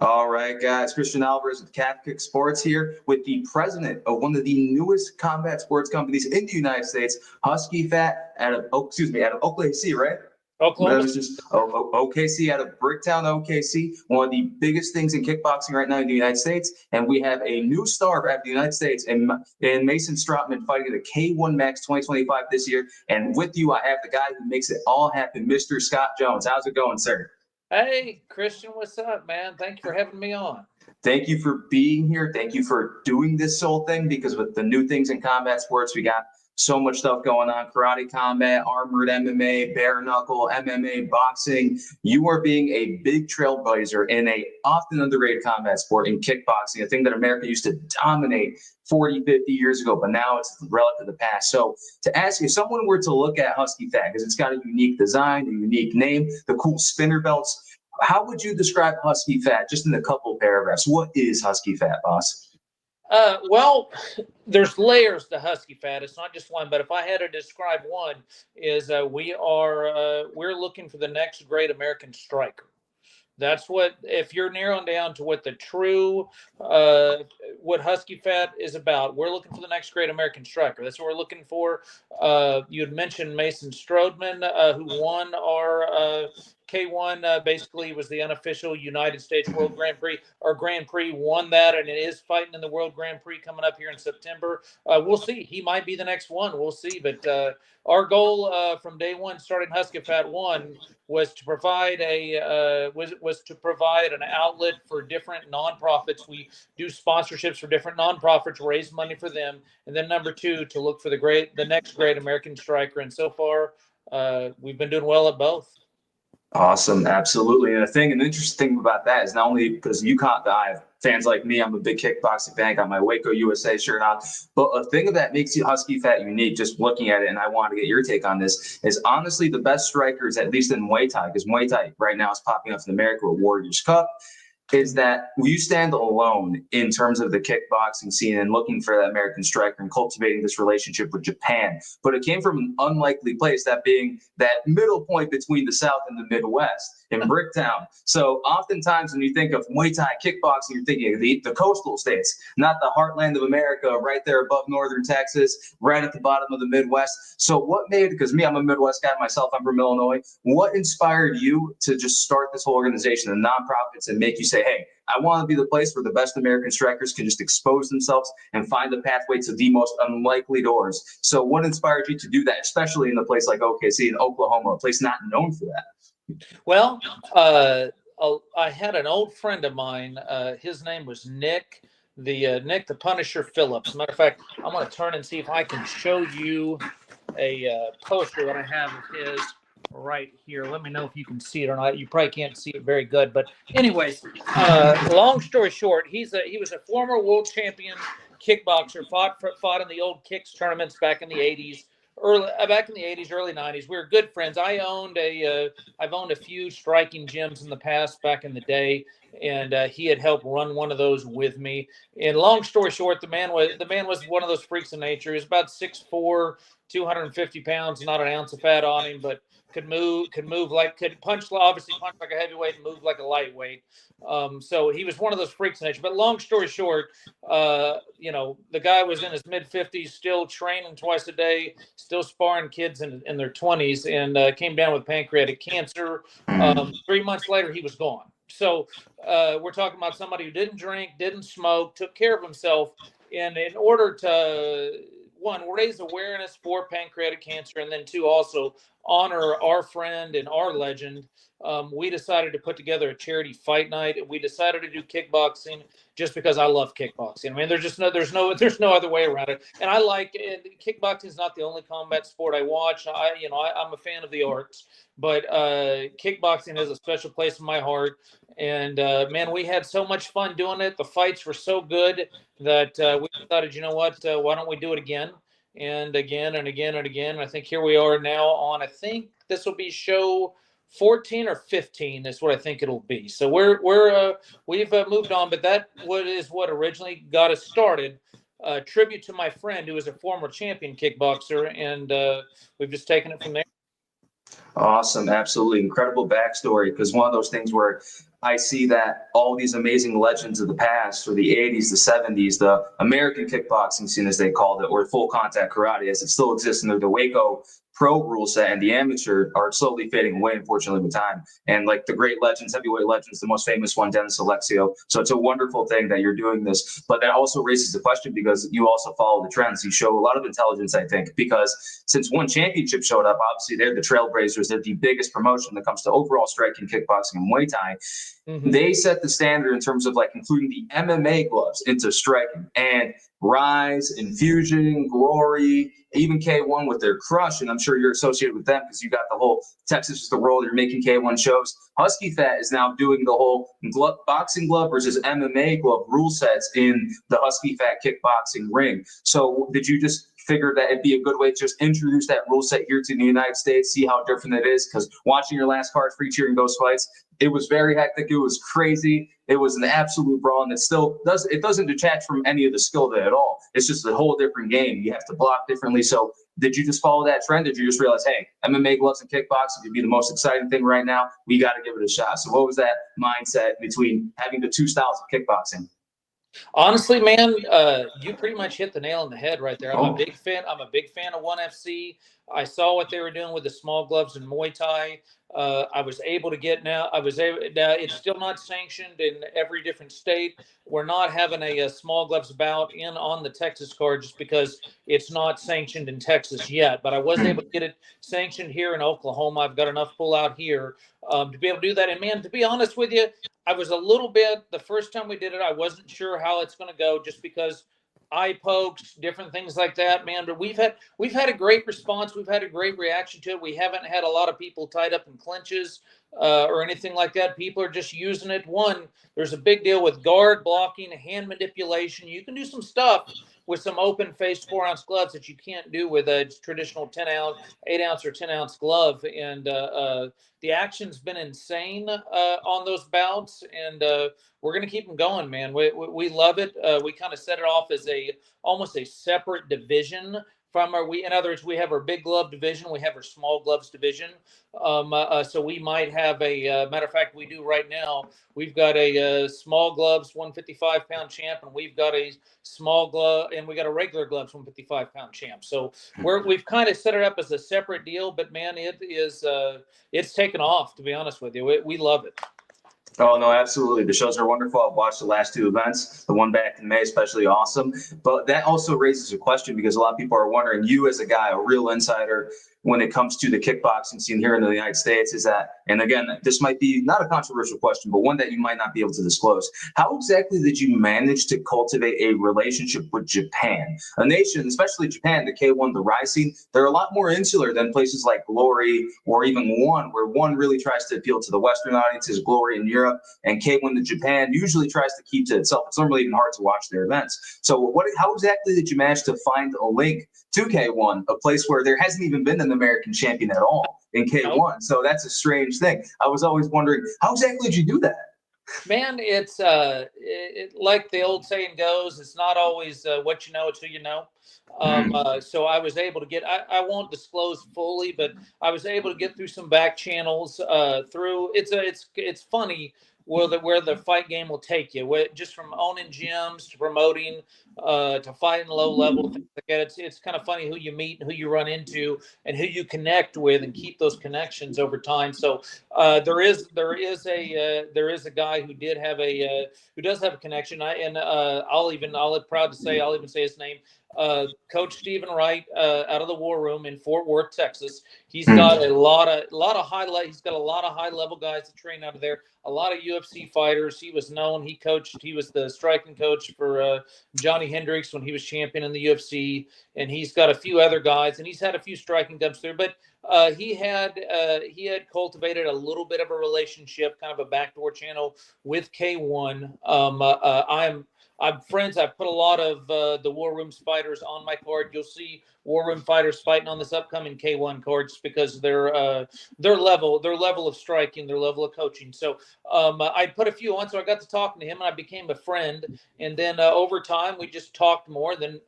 All right, guys. Cristian Alvarez with Kick Sports here with the president of one of the newest combat sports companies in the United States, Husky Fat, out of OKC, right? That Oklahoma. was just OKC, out of Bricktown, OKC, one of the biggest things in kickboxing right now in the United States. And we have a new star out of the United States in Mason Strodtman fighting at the K1 Max 2025 this year. And with you, I have the guy who makes it all happen, Mr. Scott Jones. How's it going, sir? Hey, Cristian, what's up, man? Thank you for having me on. Thank you for being here. Thank you for doing this whole thing, because with the new things in combat sports, we got so much stuff going on: karate combat, armored MMA, bare knuckle, MMA, boxing. You are being a big trailblazer in a often underrated combat sport in kickboxing, a thing that America used to dominate 40, 50 years ago, but now it's a relic of the past. So to ask you, if someone were to look at Husky Fat, because it's got a unique design, a unique name, the cool spinner belts, how would you describe Husky Fat, just in a couple paragraphs? What is Husky Fat, boss? Well, there's layers to Husky Fat. It's not just one, but if I had to describe one, is we're looking for the next great American striker. That's what, if you're narrowing down to what the true, what Husky Fat is about, we're looking for the next great American striker. That's what we're looking for. You had mentioned Mason Strodtman, who won our K1, basically was the unofficial United States World Grand Prix. Our Grand Prix won that, and it is fighting in the World Grand Prix coming up here in September. We'll see. He might be the next one. We'll see. But our goal from day one, starting Husky Fat 1, was to provide was to provide an outlet for different nonprofits. We do sponsorships for different nonprofits, raise money for them, and then number 2, to look for the next great American striker. And so far, we've been doing well at both. Awesome, absolutely. And an interesting thing about that is not only because you can't dive, fans like me, I'm a big kickboxing fan, got my Waco USA shirt on, but a thing that makes you Husky Fat unique, just looking at it, and I want to get your take on this, is honestly the best strikers, at least in Muay Thai, because Muay Thai right now is popping up in America with Warriors Cup, is that you stand alone in terms of the kickboxing scene and looking for that American striker and cultivating this relationship with Japan. But it came from an unlikely place, that being that middle point between the South and the Midwest in Bricktown. So oftentimes when you think of Muay Thai kickboxing, you're thinking of the coastal states, not the heartland of America, right there above northern Texas, right at the bottom of the Midwest. So what made, because me, I'm a Midwest guy myself, I'm from Illinois, what inspired you to just start this whole organization and nonprofits and make you say, hey, I want to be the place where the best American strikers can just expose themselves and find the pathway to the most unlikely doors? So what inspired you to do that, especially in a place like OKC in Oklahoma, a place not known for that? Well, I had an old friend of mine. His name was Nick the Punisher Phillips. Matter of fact, I'm going to turn and see if I can show you a poster that I have of his right here. Let me know if you can see it or not. You probably can't see it very good, but anyways, long story short, he was a former world champion kickboxer, fought in the old kicks tournaments back in the 80s. Early 90s. We were good friends. I've owned a few striking gyms in the past back in the day, and he had helped run one of those with me. And long story short, the man was one of those freaks of nature. He was about 6'4", 250 pounds, not an ounce of fat on him, but could punch like a heavyweight and move like a lightweight. So he was one of those freaks of nature. But long story short, the guy was in his mid-50s, still training twice a day, still sparring kids in their 20s, and came down with pancreatic cancer. 3 months later, he was gone. So we're talking about somebody who didn't drink, didn't smoke, took care of himself, and in order to, 1, raise awareness for pancreatic cancer, and then 2, also honor our friend and our legend, we decided to put together a charity fight night. We decided to do kickboxing just because I love kickboxing. I mean, there's no other way around it. And I like it. Kickboxing is not the only combat sport I watch. I'm a fan of the arts, but kickboxing has a special place in my heart. And man, we had so much fun doing it. The fights were so good that we decided, you know what, why don't we do it again? And again and again and again. I think here we are now on, I think this will be show 14 or 15 is what I think it'll be. So we've moved on, but that is what originally got us started. Tribute to my friend who is a former champion kickboxer, and we've just taken it from there. Awesome. Absolutely incredible backstory, because one of those things where I see that all these amazing legends of the past, or the 80s, the 70s, the American kickboxing scene, as they called it, or full contact karate, as it still exists under the Waco pro rule set, and the amateur are slowly fading away, unfortunately, with time. And like the great legends, heavyweight legends, the most famous one, Dennis Alexio. So it's a wonderful thing that you're doing this. But that also raises the question, because you also follow the trends. You show a lot of intelligence, I think, because since one championship showed up, obviously they're the trailblazers. They're the biggest promotion that comes to overall striking, kickboxing, and Muay Thai. They set the standard in terms of like including the MMA gloves into striking, and Rise, Infusion, Glory, even K1 with their Crush. And I'm sure you're associated with them because you got the whole Texas is the world. You're making K1 shows. Husky Fat is now doing the whole boxing glove versus MMA glove rule sets in the Husky Fat kickboxing ring. So did you just figure that it'd be a good way to just introduce that rule set here to the United States, see how different it is? Because watching your last card, Free Cheering Ghost Fights, it was very hectic. It was crazy. It was an absolute brawl, and it doesn't detach from any of the skill of it at all. It's just a whole different game. You have to block differently. So did you just follow that trend? Did you just realize, hey, MMA gloves and kickboxing could be the most exciting thing right now? We got to give it a shot. So what was that mindset between having the two styles of kickboxing? Honestly, man, you pretty much hit the nail on the head right there. I'm a big fan. I'm a big fan of ONE FC. I saw what they were doing with the small gloves in Muay Thai. I was able to get now. It's still not sanctioned in every different state. We're not having a small gloves bout on the Texas card just because it's not sanctioned in Texas yet. But I was able to get it sanctioned here in Oklahoma. I've got enough pull out here to be able to do that. And man, to be honest with you, I was a little bit, the first time we did it, I wasn't sure how it's going to go just because eye pokes, different things like that, man. But we've had a great response. We've had a great reaction to it. We haven't had a lot of people tied up in clinches or anything like that. People are just using it. One, there's a big deal with guard blocking, hand manipulation. You can do some stuff with some open-faced 4-ounce gloves that you can't do with a traditional 10-ounce, 8-ounce, or 10-ounce glove. And the action's been insane on those bouts, and we're going to keep them going, man. We love it. We kind of set it off as almost a separate division from in other words, we have our big glove division, we have our small gloves division. So we might have matter of fact, we do right now. We've got a small gloves 155-pound champ, and we've got a small glove, and we got a regular gloves 155-pound champ. So we've kind of set it up as a separate deal, but man, it's taken off, to be honest with you. We love it. Oh, no, absolutely. The shows are wonderful. I've watched the last two events, the one back in May, especially awesome. But that also raises a question, because a lot of people are wondering, you as a guy, a real insider when it comes to the kickboxing scene here in the United States, is that, and again, this might be not a controversial question, but one that you might not be able to disclose. How exactly did you manage to cultivate a relationship with Japan? A nation, especially Japan, the K1, the Rise scene, they're a lot more insular than places like Glory or even ONE, where ONE really tries to appeal to the Western audiences, Glory in Europe, and K1 in Japan usually tries to keep to itself. It's normally even hard to watch their events. So how exactly did you manage to find a link to K1, a place where there hasn't even been an American champion at all in K1? Nope. So that's a strange thing. I was always wondering, how exactly did you do that? Man, it's like the old saying goes, it's not always what you know, it's who you know. So I was able to get, I won't disclose fully, but I was able to get through some back channels through, it's funny where the fight game will take you, just from owning gyms to promoting to fighting low level things like that. It's kind of funny who you meet and who you run into and who you connect with, and keep those connections over time. So there is a guy who does have a connection. I'll even say his name. Coach Stephen Wright out of the War Room in Fort Worth, Texas. He's got a lot of high level guys that train out of there. A lot of UFC fighters. He was known. He was the striking coach for Johnny Hendricks when he was champion in the UFC, and he's got a few other guys, and he's had a few striking dubs there. But he had cultivated a little bit of a relationship, kind of a backdoor channel with K1. I'm friends. I've put a lot of the War Room's fighters on my card. You'll see War Room fighters fighting on this upcoming K1 card just because their level of striking, their level of coaching. So I put a few on, so I got to talking to him, and I became a friend. And then over time, we just talked more. Then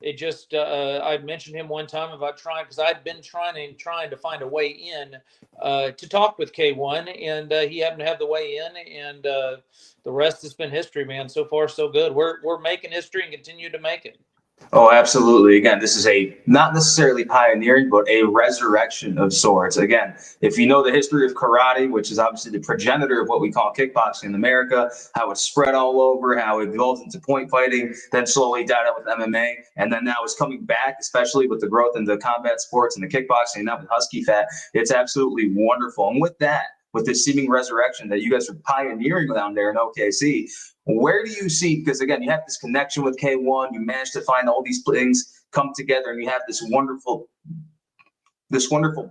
It just I mentioned him one time about trying, because I'd been trying to find a way in to talk with K1, and he happened to have the way in, and the rest has been history, man. So far, so good. We're making history and continue to make it. Oh, absolutely. Again, this is a not necessarily pioneering, but a resurrection of sorts. Again, if you know the history of karate, which is obviously the progenitor of what we call kickboxing in America, how it spread all over, how it evolved into point fighting, then slowly died out with MMA, and then now it's coming back, especially with the growth in the combat sports and the kickboxing, and now with Husky Fat. It's absolutely wonderful. And with that, with this seeming resurrection that you guys are pioneering down there in OKC, where do you see, because again, you have this connection with K1, you managed to find all these things come together, and you have this wonderful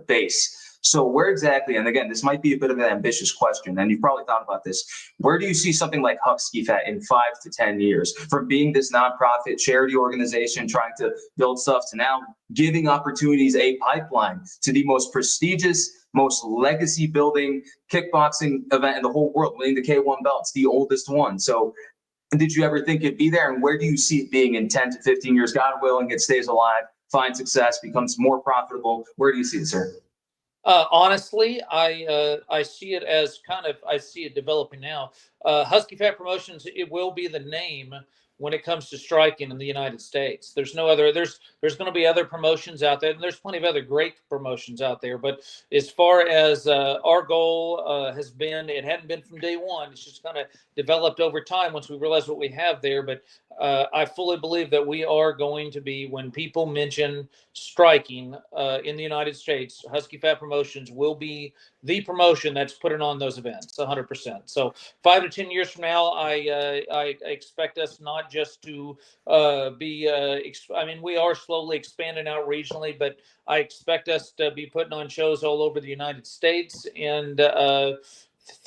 base. So where exactly, and again, this might be a bit of an ambitious question, and you've probably thought about this, where do you see something like Husky Fat in 5 to 10 years? From being this nonprofit charity organization trying to build stuff to now giving opportunities, a pipeline to the most prestigious, most legacy building kickboxing event in the whole world, winning the K1 belts, the oldest one. So did you ever think it'd be there? And where do you see it being in 10 to 15 years? God willing, it stays alive, finds success, becomes more profitable. Where do you see it, sir? Honestly, I see it as I see it developing now. Husky Fat Promotions, it will be the name when it comes to striking in the United States. There's no other. There's going to be other promotions out there, and there's plenty of other great promotions out there. But as far as our goal has been, it hadn't been from day one. It's just kind of developed over time once we realized what we have there. But I fully believe that we are going to be, when people mention striking in the United States, Husky Fat Promotions will be the promotion that's putting on those events 100%. So 5 to 10 years from now, I expect us not just to be, I mean, we are slowly expanding out regionally, but I expect us to be putting on shows all over the United States, and the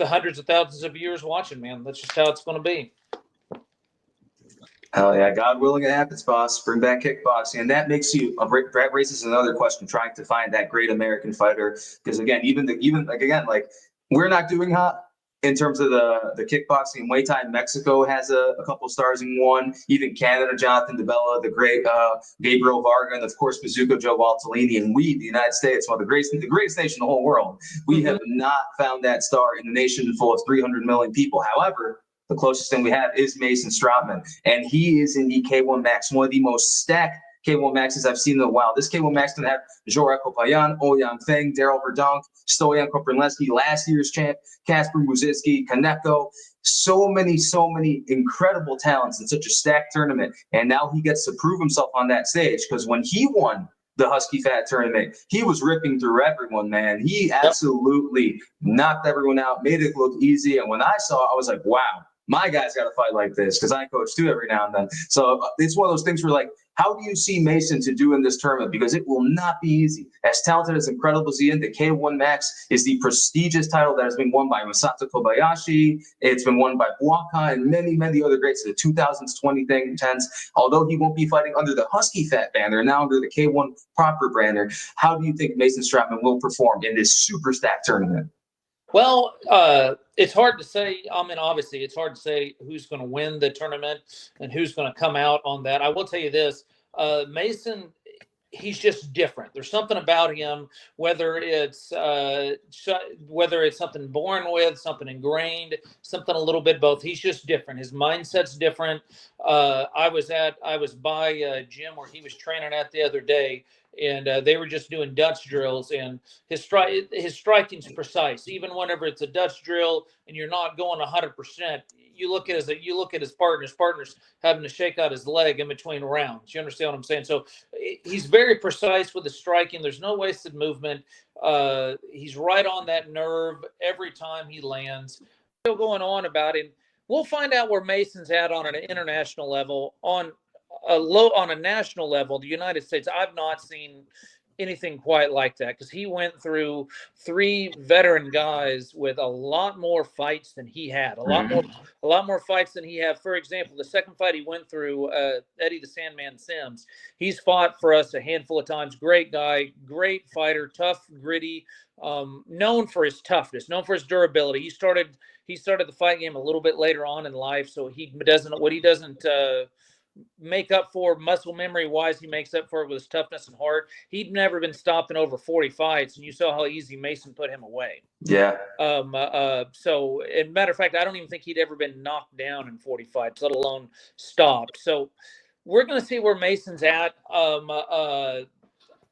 hundreds of thousands of viewers watching, man. That's just how it's going to be. Hell yeah, God willing, it happens, boss. Bring back kickboxing, and that makes you. That raises another question: trying to find that great American fighter, because again, like we're not doing hot in terms of the kickboxing. Muay Thai, Mexico has a couple stars in one. Even Canada, Jonathan DeBella, the great Gabriel Varga, and of course Bazooka Joe Valtellini. And we, the United States, one of the greatest nation in the whole world, we have not found that star in a nation full of 300 million people. However, the closest thing we have is Mason Strodtman, and he is in the K1 Max, one of the most stacked K1 Maxes I've seen in a while. This K1 Max can have Jorah Kopayan, Ouyang Feng, Daryl Verdonk, Stoyan Koprinleski, last year's champ, Kasper Muzitsky, Kaneko. So many incredible talents in such a stacked tournament. And now he gets to prove himself on that stage, because when he won the Husky Fat tournament, he was ripping through everyone, man. He absolutely knocked everyone out, made it look easy. And when I saw it, I was like, wow, my guy's got to fight like this, because I coach too every now and then. So it's one of those things where, like, how do you see Mason to do in this tournament? Because it will not be easy. As talented, as incredible as he is, the K1 Max is the prestigious title that has been won by Masato Kobayashi. It's been won by Buaka and many other greats. The 2000s, 2010s. Although he won't be fighting under the Husky Fat banner, now under the K1 proper banner, how do you think Mason Strodtman will perform in this super stacked tournament? Well, it's hard to say. I mean, obviously, it's hard to say who's going to win the tournament and who's going to come out on that. I will tell you this. Mason, he's just different. There's something about him, whether it's something born with, something ingrained, something a little bit both. He's just different. His mindset's different. I was by a gym where he was training at the other day, and they were just doing Dutch drills, and his striking's precise. Even whenever it's a Dutch drill and you're not going 100%, you look at his partner's having to shake out his leg in between rounds. You understand what I'm saying? So he's very precise with his striking. There's no wasted movement. He's right on that nerve every time he lands. Still going on about him. We'll find out where Mason's at on an international level. On a national level, the United States, I've not seen anything quite like that, because he went through 3 veteran guys with a lot more fights than he had, a lot more fights than he had. For example, the second fight he went through, Eddie the Sandman Sims, he's fought for us a handful of times. Great guy, great fighter, tough, gritty, known for his toughness, known for his durability. He started the fight game a little bit later on in life, so he doesn't make up for muscle memory wise. He makes up for it with his toughness and heart. He'd never been stopped in over 40 fights, and you saw how easy Mason put him away. Yeah. So, as a matter of fact, I don't even think he'd ever been knocked down in 40 fights, let alone stopped. So, we're going to see where Mason's at.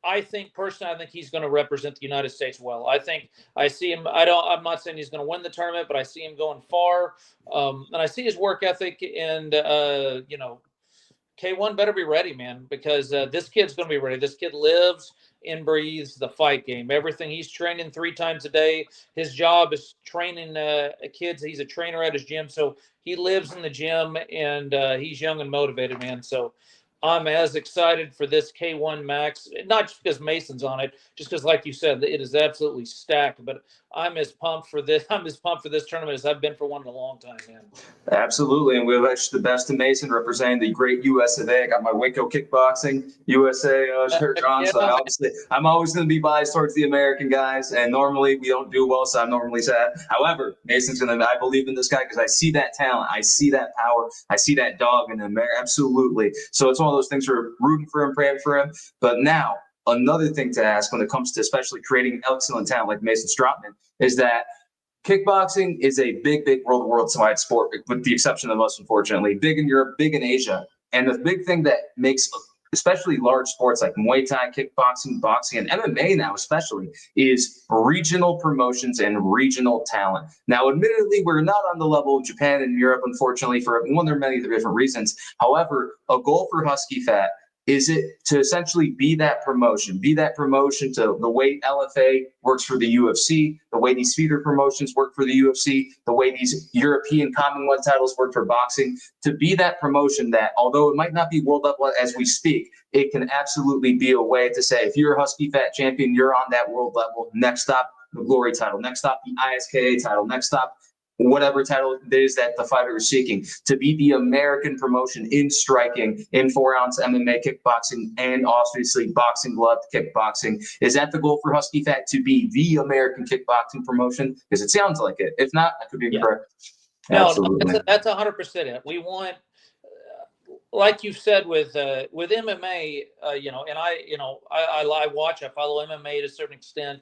I think personally, I think he's going to represent the United States well. I see him. I'm not saying he's going to win the tournament, but I see him going far. And I see his work ethic, and K1 better be ready, man, because this kid's going to be ready. This kid lives and breathes the fight game. Everything, he's training 3 times a day. His job is training kids. He's a trainer at his gym, so he lives in the gym, and he's young and motivated, man. So I'm as excited for this K1 Max, not just because Mason's on it, just because, like you said, it is absolutely stacked. But I'm as pumped for this. I'm as pumped for this tournament as I've been for one in a long time, man. Absolutely, and we wish the best to Mason, representing the great US of A. I got my Waco Kickboxing USA shirt on, Yeah. so obviously I'm always going to be biased towards the American guys, and normally we don't do well, so I'm normally sad. However, Mason's going to. I believe in this guy because I see that talent, I see that power, I see that dog in him. Absolutely. So it's one of those things we're rooting for him, praying for him. But now, another thing to ask when it comes to especially creating excellent talent like Mason Strodtman is that kickboxing is a big, big worldwide sport, with the exception of us, unfortunately. Big in Europe, big in Asia. And the big thing that makes especially large sports like Muay Thai, kickboxing, boxing, and MMA now especially, is regional promotions and regional talent. Now, admittedly, we're not on the level of Japan and Europe, unfortunately, for one of many different reasons. However, a goal for Husky Fat is it to essentially be that promotion to the way LFA works for the UFC, the way these feeder promotions work for the UFC, the way these European Commonwealth titles work for boxing, to be that promotion that, although it might not be world level as we speak, it can absolutely be a way to say, if you're a Husky Fat champion, you're on that world level. Next stop, the Glory title. Next stop, the ISKA title. Next stop, whatever title it is that the fighter is seeking, to be the American promotion in striking, in 4-ounce MMA kickboxing, and obviously boxing glove kickboxing. Is that the goal for Husky Fat, to be the American kickboxing promotion? Because it sounds like it. If not, I could be incorrect. No, Absolutely. that's 100% it. We want, like you said, with MMA, and I watch, I follow MMA to a certain extent.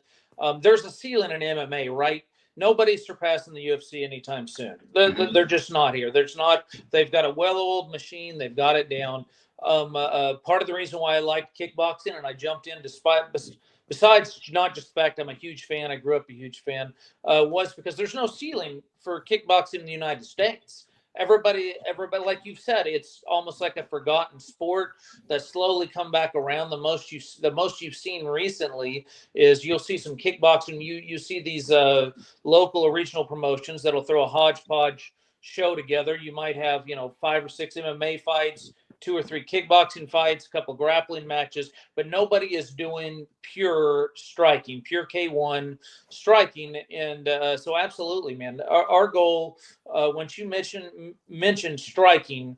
There's a ceiling in MMA, right? Nobody's surpassing the UFC anytime soon. They're just not here. There's not. They've got a well-oiled machine. They've got it down. Part of the reason why I liked kickboxing and I jumped in, besides not just the fact I'm a huge fan, I grew up a huge fan, was because there's no ceiling for kickboxing in the United States. Everybody, like you said, it's almost like a forgotten sport that's slowly come back around. The most you've seen recently is you'll see some kickboxing. You see these local or regional promotions that'll throw a hodgepodge show together. You might have 5 or 6 MMA fights, 2 or 3 kickboxing fights, a couple grappling matches, but nobody is doing pure striking, pure K1 striking. And so absolutely, man, our goal, once you mention striking,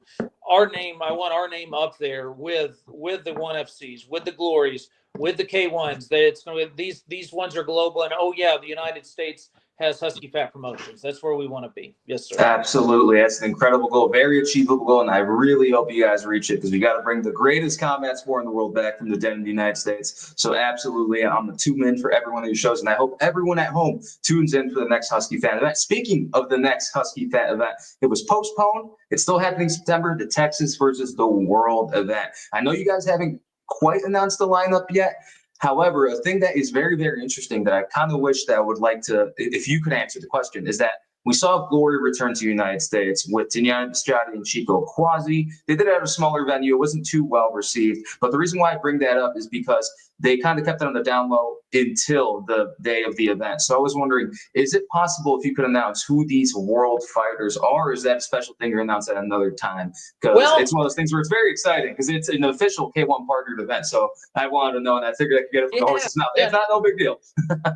I want our name up there with the 1FCs, with the Glories, with the K1s. It's going to be, these ones are global, and the United States has Husky Fat Promotions. That's where we want to be. Yes, sir. Absolutely. That's an incredible goal, very achievable goal, and I really hope you guys reach it, because we got to bring the greatest combat sport in the world back from the dead in the United States. So absolutely, I'm going to tune in for every one of your shows, and I hope everyone at home tunes in for the next Husky Fat event. Speaking of the next Husky Fat event, it was postponed. It's still happening in September, the Texas versus the World event. I know you guys haven't quite announced the lineup yet. However, a thing that is very, very interesting that I kind of wish that I would like to, if you could answer the question, is that we saw Glory return to the United States with Tinian Bistrati and Chico Quasi. They did it at a smaller venue. It wasn't too well received. But the reason why I bring that up is because they kind of kept it on the down low until the day of the event. So I was wondering, is it possible if you could announce who these world fighters are, or is that a special thing you're announced at another time? Because it's one of those things where it's very exciting, because it's an official K1 partnered event. So I wanted to know, and I figured I could get it from the horse's mouth. If not, no big deal.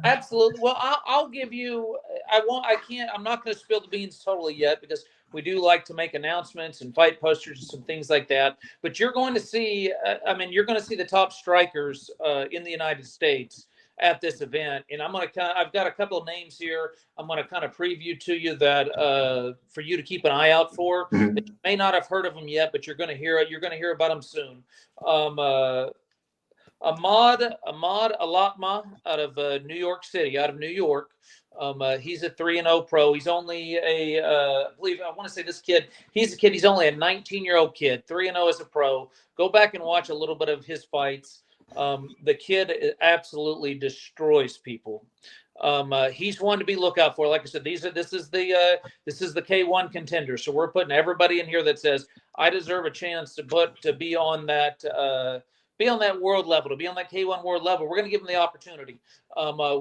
Absolutely. Well, I'll give you. I'm not going to spill the beans totally yet, because we do like to make announcements and fight posters and some things like that. But you're going to see. You're going to see the top strikers in the United States at this event. And I've got a couple of names here. I'm going to kind of preview to you that for you to keep an eye out for. Mhm. You may not have heard of them yet, but you're going to hear it. You're going to hear about them soon. Ahmad Alatma out of New York City, out of New York. He's a 3-0 pro. He's only I want to say this kid, he's a kid. He's only a 19-year-old kid, 3-0 as a pro. Go back and watch a little bit of his fights. The kid absolutely destroys people. He's one to be looked out for. Like I said, this is the K1 contender. So we're putting everybody in here that says I deserve a chance to be on that world level, to be on that K1 world level. We're going to give him the opportunity.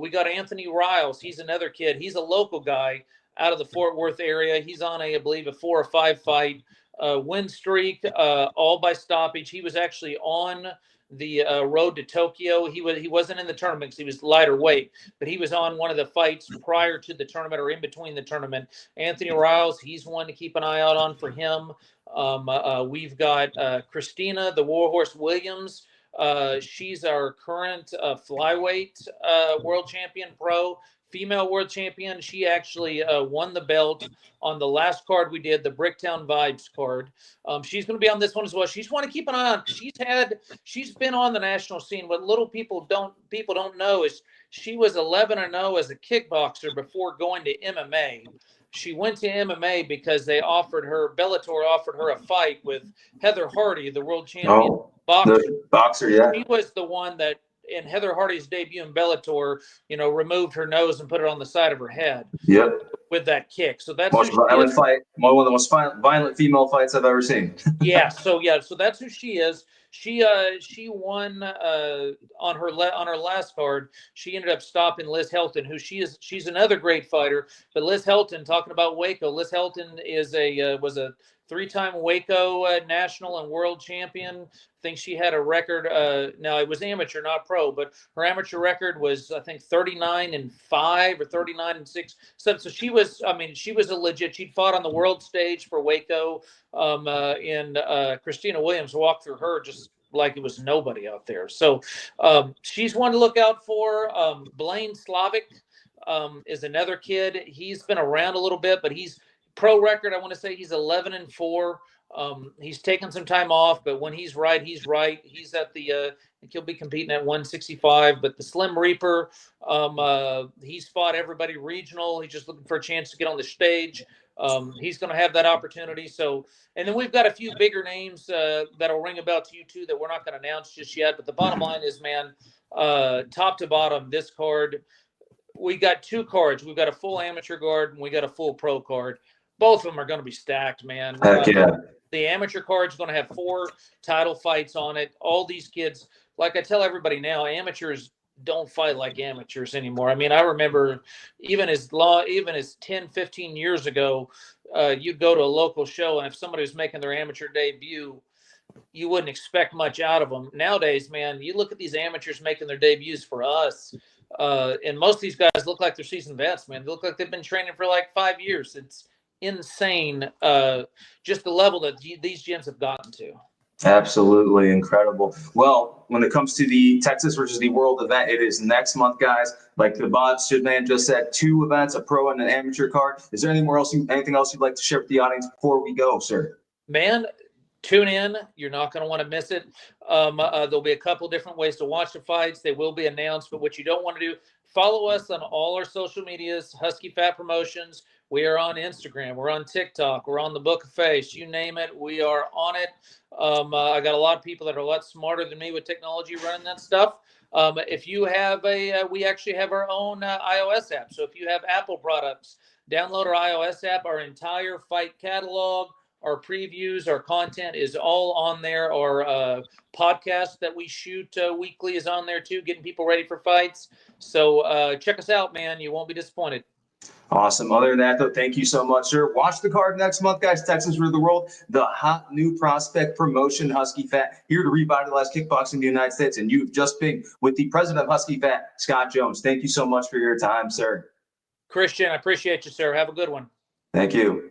We got Anthony Riles. He's another kid. He's a local guy out of the Fort Worth area. He's on I believe a 4 or 5 fight win streak, all by stoppage. He was actually on the road to Tokyo. He wasn't in the tournament because he was lighter weight, but he was on one of the fights prior to the tournament or in between the tournament. Anthony Riles, he's one to keep an eye out on for him. We've got Christina, the Warhorse Williams. She's our current flyweight world champion pro, female world champion. She actually won the belt on the last card we did, the Bricktown Vibes card. She's going to be on this one as well. She's one to keep an eye on. She's been on the national scene. What little people don't know is she was 11-0 as a kickboxer before going to MMA. She went to MMA because Bellator offered her a fight with Heather Hardy, the world champion boxer. The boxer, yeah. She was the one that, in Heather Hardy's debut in Bellator, removed her nose and put it on the side of her head. Yep. With that kick. So that's one of the most violent female fights I've ever seen. So that's who she is. She won on her last card. She ended up stopping Liz Helton, who she's another great fighter. But Liz Helton, talking about Waco, Liz Helton was a 3-time Waco national and world champion. I think she had a record. Now it was amateur, not pro, but her amateur record was, I think, 39-5 or 39-6. So she was a legit. She'd fought on the world stage for Waco. And Christina Williams walked through her just like it was nobody out there. So she's one to look out for. Blaine Slavic is another kid. He's been around a little bit, but he's pro record. I want to say he's 11-4. He's taken some time off, but when he's right, he's right. He's at the I think he'll be competing at 165. But the Slim Reaper, he's fought everybody regional. He's just looking for a chance to get on the stage. He's going to have that opportunity. So, and then we've got a few bigger names that'll ring a bell to you too that we're not going to announce just yet. But the bottom line is, man, top to bottom, this card, we got 2 cards. We've got a full amateur card and we got a full pro card. Both of them are going to be stacked, man. Heck yeah. The amateur card is going to have 4 title fights on it. All these kids, like I tell everybody now, amateurs don't fight like amateurs anymore. I mean, I remember even as 10, 15 years ago, you'd go to a local show, and if somebody was making their amateur debut, you wouldn't expect much out of them. Nowadays, man, you look at these amateurs making their debuts for us, and most of these guys look like they're seasoned vets, man. They look like they've been training for like 5 years. It's insane, just the level that these gyms have gotten to. Absolutely incredible. Well, when it comes to the Texas versus the World event, it is next month, guys. Like the man just said, 2 events, a pro and an amateur card. Is there anything else you'd like to share with the audience before we go, sir? Man, tune in. You're not going to want to miss it. There'll be a couple different ways to watch the fights. They will be announced, but what you don't want to do, follow us on all our social medias, Husky Fat Promotions. We are on Instagram. We're on TikTok. We're on the Book of Face. You name it, we are on it. I got a lot of people that are a lot smarter than me with technology running that stuff. If you have we actually have our own iOS app. So if you have Apple products, download our iOS app. Our entire fight catalog, our previews, our content is all on there. Our podcast that we shoot weekly is on there too, getting people ready for fights. So check us out, man. You won't be disappointed. Awesome. Other than that, though, thank you so much, sir. Watch the card next month, guys. Texas for the World, the hot new prospect promotion, Husky Fat, here to revitalize kickboxing in the United States. And you've just been with the president of Husky Fat, Scott Jones. Thank you so much for your time, sir. Cristian, I appreciate you, sir. Have a good one. Thank you.